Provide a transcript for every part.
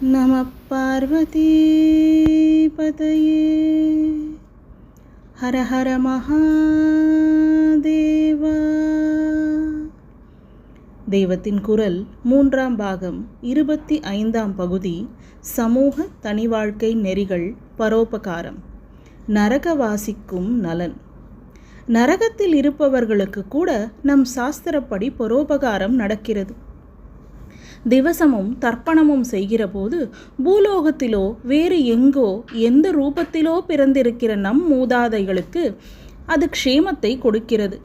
நம பார்வதி பதையே ஹர ஹர மகாதேவா. தெய்வத்தின் குரல் 3ஆம் பாகம் 25ஆம் பகுதி. சமூக தனிவாழ்க்கை நெறிகள், பரோபகாரம். நரகவாசிக்கும் நலன். நரகத்தில் இருப்பவர்களுக்கு கூட நம் சாஸ்திரப்படி பரோபகாரம் நடக்கிறது. திவசமும் தர்ப்பணமும் செய்கிற போது பூலோகத்திலோ வேறு எங்கோ எந்த ரூபத்திலோ பிறந்திருக்கிற நம் மூதாதைகளுக்கு அது க்ஷேமத்தை கொடுக்கிறது.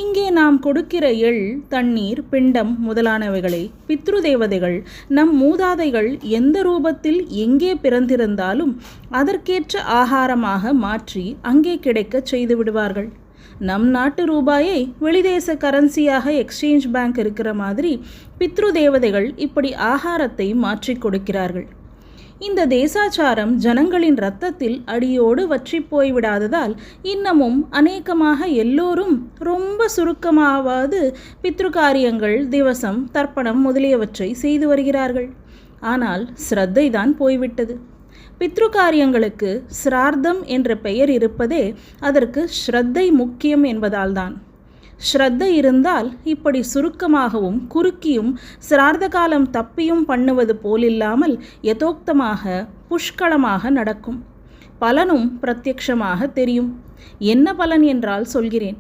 இங்கே நாம் கொடுக்கிற எள், தண்ணீர், பிண்டம் முதலானவைகளை பித்ரு தேவதைகள் நம் மூதாதைகள் எந்த ரூபத்தில் எங்கே பிறந்திருந்தாலும் அதற்கேற்ற ஆகாரமாக மாற்றி அங்கே கிடைக்க செய்து விடுவார்கள். நம் நாட்டு ரூபாயை வெளிதேச கரன்சியாக எக்ஸ்சேஞ்ச் பேங்க் இருக்கிற மாதிரி பித்ரு தேவதைகள் இப்படி ஆகாரத்தை மாற்றி கொடுக்கிறார்கள். இந்த தேசாச்சாரம் ஜனங்களின் இரத்தத்தில் அடியோடு வற்றி போய்விடாததால் இன்னமும் அநேகமாக எல்லோரும் ரொம்ப சுருக்கமாவது பித்ரு காரியங்கள், திவசம், தர்ப்பணம் முதலியவற்றை செய்து வருகிறார்கள். ஆனால் ஸ்ரத்தை தான் போய்விட்டது. பித்ரு காரியங்களுக்கு சிரார்த்தம் என்ற பெயர் இருப்பதே அதற்கு ஸ்ரத்தை முக்கியம் என்பதால்தான். ஸ்ரத்தை இருந்தால் இப்படி சுருக்கமாகவும் குறுக்கியும் சிரார்த்த காலம் தப்பியும் பண்ணுவது போலில்லாமல் யதோக்தமாக புஷ்கலமாக நடக்கும். பலனும் பிரத்யக்ஷமாக தெரியும். என்ன பலன் என்றால் சொல்கிறேன்.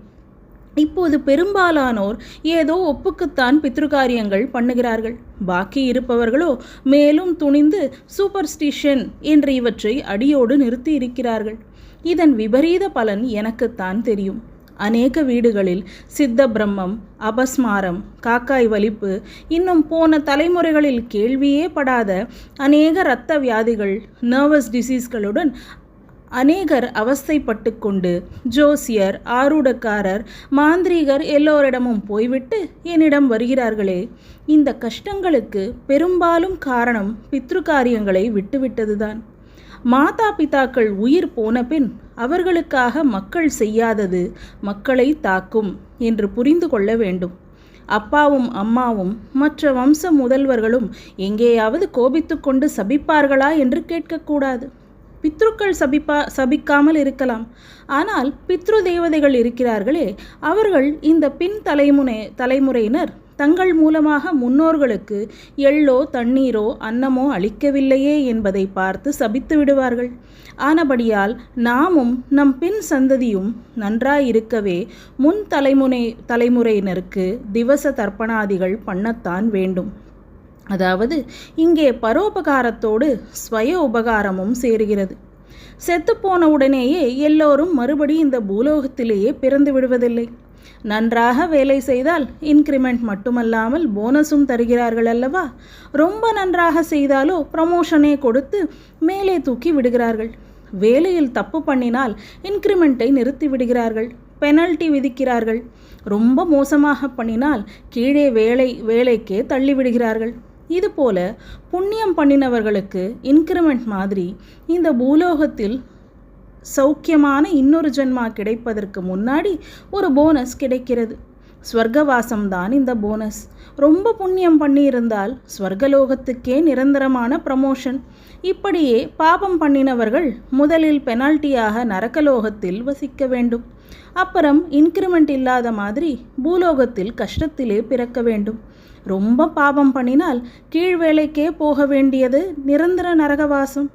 இப்போது பெரும்பாலானோர் ஏதோ ஒப்புக்குத்தான் பித்ருகாரியங்கள் பண்ணுகிறார்கள். பாக்கி இருப்பவர்களோ மேலும் துணிந்து சூப்பர்ஸ்டிஷன் என்று இவற்றை அடியோடு நிறுத்தி இருக்கிறார்கள். இதன் விபரீத பலன் எனக்குத்தான் தெரியும். அநேக வீடுகளில் சித்த பிரம்மம், அபஸ்மாரம், காக்காய் வலிப்பு, இன்னும் போன தலைமுறைகளில் கேள்வியே படாத அநேக இரத்த வியாதிகள், நர்வஸ் டிசீஸ்களுடன் அநேகர் அவஸ்தைப்பட்டு கொண்டு ஜோசியர், ஆரூடக்காரர், மாந்திரீகர் எல்லோரிடமும் போய்விட்டு என்னிடம் வருகிறார்களே. இந்த கஷ்டங்களுக்கு பெரும்பாலும் காரணம் பித்ரு காரியங்களை விட்டுவிட்டதுதான். மாதா பிதாக்கள் உயிர் போன பின் அவர்களுக்காக மக்கள் செய்யாதது மக்களை தாக்கும் என்று புரிந்து கொள்ள வேண்டும். அப்பாவும் அம்மாவும் மற்ற வம்ச முதல்வர்களும் எங்கேயாவது கோபித்து கொண்டு சபிப்பார்களா என்று கேட்கக்கூடாது. பித்ருக்கள் சபிக்காமல் இருக்கலாம். ஆனால் பித்ரு தேவதைகள் இருக்கிறார்களே, அவர்கள் இந்த பின் தலைமுறையினர் தங்கள் மூலமாக முன்னோர்களுக்கு எள்ளோ தண்ணீரோ அன்னமோ அளிக்கவில்லையே என்பதை பார்த்து சபித்து விடுவார்கள். ஆனபடியால் நாமும் நம் பின் சந்ததியும் நன்றாயிருக்கவே முன் தலைமுறையினருக்கு திவச தர்ப்பணாதிகள் பண்ணத்தான் வேண்டும். அதாவது இங்கே பரோபகாரத்தோடு ஸ்வய உபகாரமும் சேருகிறது. செத்துப்போன உடனேயே எல்லோரும் மறுபடி இந்த பூலோகத்திலேயே பிறந்து விடுவதில்லை. நன்றாக வேலை செய்தால் இன்க்ரிமெண்ட் மட்டுமல்லாமல் போனஸும் தருகிறார்கள் அல்லவா? ரொம்ப நன்றாக செய்தாலோ ப்ரமோஷனே கொடுத்து மேலே தூக்கி விடுகிறார்கள். வேலையில் தப்பு பண்ணினால் இன்க்ரிமெண்ட்டை நிறுத்தி விடுகிறார்கள், பெனல்ட்டி விதிக்கிறார்கள். ரொம்ப மோசமாக பண்ணினால் கீழே வேலைக்கே தள்ளிவிடுகிறார்கள். இதுபோல புண்ணியம் பண்ணினவர்களுக்கு இன்க்ரிமெண்ட் மாதிரி இந்த பூலோகத்தில் சௌக்கியமான இன்னொரு ஜென்மா கிடைப்பதற்கு முன்னாடி ஒரு போனஸ் கிடைக்கிறது. ஸ்வர்க்கவாசம்தான் இந்த போனஸ். ரொம்ப புண்ணியம் பண்ணியிருந்தால் ஸ்வர்கலோகத்துக்கே நிரந்தரமான ப்ரமோஷன். இப்படியே பாபம் பண்ணினவர்கள் முதலில் பெனால்ட்டியாக நரகலோகத்தில் வசிக்க வேண்டும். அப்புறம் இன்க்ரிமெண்ட் இல்லாத மாதிரி பூலோகத்தில் கஷ்டத்திலே பிறக்க வேண்டும். ரொம்ப பாபம் பண்ணினால் கீழ் வேலைக்கே போக வேண்டியது நிரந்தர நரகவாசம்.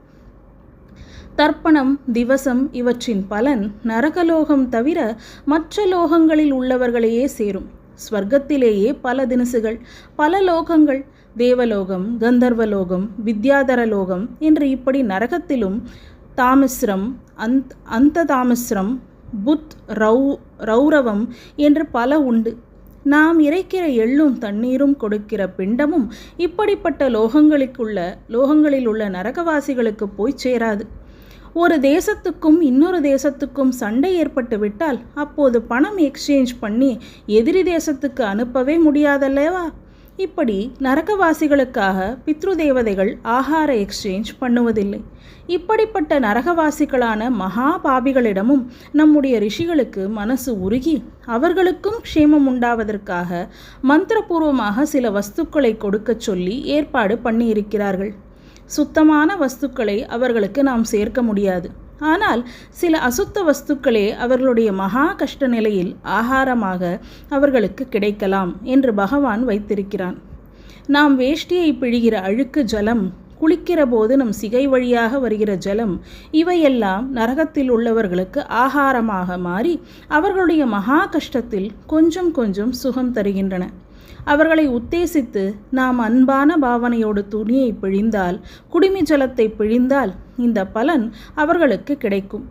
தர்ப்பணம், திவசம் இவற்றின் பலன் நரகலோகம் தவிர மற்ற லோகங்களில் உள்ளவர்களையே சேரும். ஸ்வர்க்கத்திலேயே பல தினசுகள், பல லோகங்கள், தேவலோகம், கந்தர்வலோகம், வித்யாதரலோகம் என்று இப்படி நரகத்திலும் தாமிஸ்ரம், அந்த தாமிஸ்ரம், புத், ரௌரவம் என்று பல உண்டு. நாம் இறைக்கிற எள்ளும் தண்ணீரும் கொடுக்கிற பிண்டமும் இப்படிப்பட்ட லோகங்களில் உள்ள நரகவாசிகளுக்கு போய் சேராது. ஒரு தேசத்துக்கும் இன்னொரு தேசத்துக்கும் சண்டை ஏற்பட்டு விட்டால் அப்போது பணம் எக்ஸ்சேஞ்ச் பண்ணி எதிரி தேசத்துக்கு அனுப்பவே முடியாதல்லவா? இப்படி நரகவாசிகளுக்காக பித்ரு தேவதைகள் ஆகார எக்ஸ்சேஞ்ச் பண்ணுவதில்லை. இப்படிப்பட்ட நரகவாசிகளான மகா பாபிகளிடமும் நம்முடைய ரிஷிகளுக்கு மனசு உருகி அவர்களுக்கும் க்ஷேமம் உண்டாவதற்காக மந்திரபூர்வமாக சில வஸ்துக்களை கொடுக்க சொல்லி ஏற்பாடு பண்ணியிருக்கிறார்கள். சுத்தமான வஸ்துக்களை அவர்களுக்கு நாம் சேர்க்க முடியாது. ஆனால் சில அசுத்த வஸ்துக்களே அவர்களுடைய மகா கஷ்ட நிலையில் ஆகாரமாக அவர்களுக்கு கிடைக்கலாம் என்று பகவான் வைத்திருக்கிறான். நாம் வேஷ்டியை பிழிகிற அழுக்கு ஜலம், குளிக்கிற போது நம் சிகை வழியாக வருகிற ஜலம், இவையெல்லாம் நரகத்தில் உள்ளவர்களுக்கு ஆகாரமாக மாறி அவர்களுடைய மகா கஷ்டத்தில் கொஞ்சம் கொஞ்சம் சுகம் தருகின்றன. அவர்களை உத்தேசித்து நாம் அன்பான பாவனையோடு துணியை பிழிந்தால், குடிமி ஜலத்தை பிழிந்தால் இந்த பலன் அவர்களுக்கு கிடைக்கும்.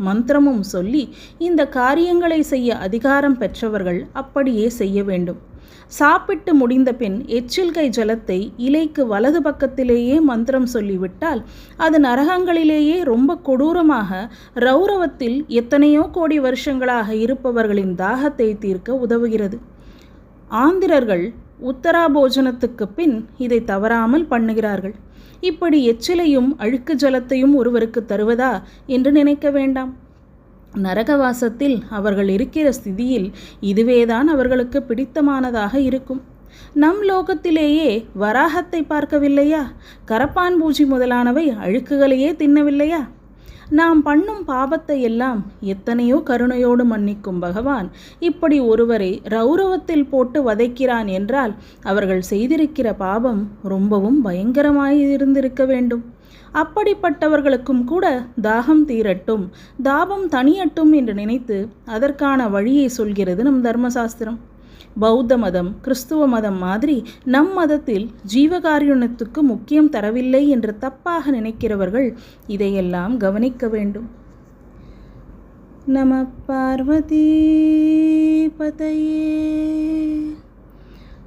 மந்திரமும் சொல்லி இந்த காரியங்களை செய்ய அதிகாரம் பெற்றவர்கள் அப்படியே செய்ய வேண்டும். சாப்பிட்டு முடிந்த பின் எச்சில் கை ஜலத்தை இலைக்கு வலது பக்கத்திலேயே மந்திரம் சொல்லிவிட்டால் அது நரகங்களிலேயே ரொம்ப கொடூரமாக ரௌரவத்தில் எத்தனையோ கோடி வருஷங்களாக இருப்பவர்களின் தாகத்தை தீர்க்க உதவுகிறது. ஆந்திரர்கள் உத்தராபோஜனத்துக்கு பின் இதை தவறாமல் பண்ணுகிறார்கள். இப்படி எச்சிலையும் அழுக்கு ஜலத்தையும் ஒருவருக்கு தருவதா என்று நினைக்க வேண்டாம். நரகவாசத்தில் அவர்கள் இருக்கிற ஸ்திதியில் இதுவேதான் அவர்களுக்கு பிடித்தமானதாக இருக்கும். நம் லோகத்திலேயே வராகத்தை பார்க்கவில்லையா? கரப்பான் பூச்சி முதலானவை அழுக்குகளையே தின்னவில்லையா? நாம் பண்ணும் பாபத்தை எல்லாம் எத்தனையோ கருணையோடு மன்னிக்கும் பகவான் இப்படி ஒருவரை ரௌரவத்தில் போட்டு வதைக்கிறான் என்றால் அவர்கள் செய்திருக்கிற பாபம் ரொம்பவும் பயங்கரமாயிருந்திருக்க வேண்டும். அப்படிப்பட்டவர்களுக்கும் கூட தாகம் தீரட்டும், தாபம் தணியட்டும் என்று நினைத்து அதற்கான வழியை சொல்கிறது நம் தர்மசாஸ்திரம். பௌத்த மதம், கிறிஸ்துவ மதம் மாதிரி நம் மதத்தில் ஜீவகாருண்யத்துக்கு முக்கியம் தரவில்லை என்று தப்பாக நினைக்கிறவர்கள் இதையெல்லாம் கவனிக்க வேண்டும். நம பார்வதி பதையே.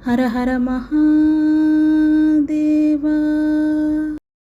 ஹர ஹர மகாதேவா.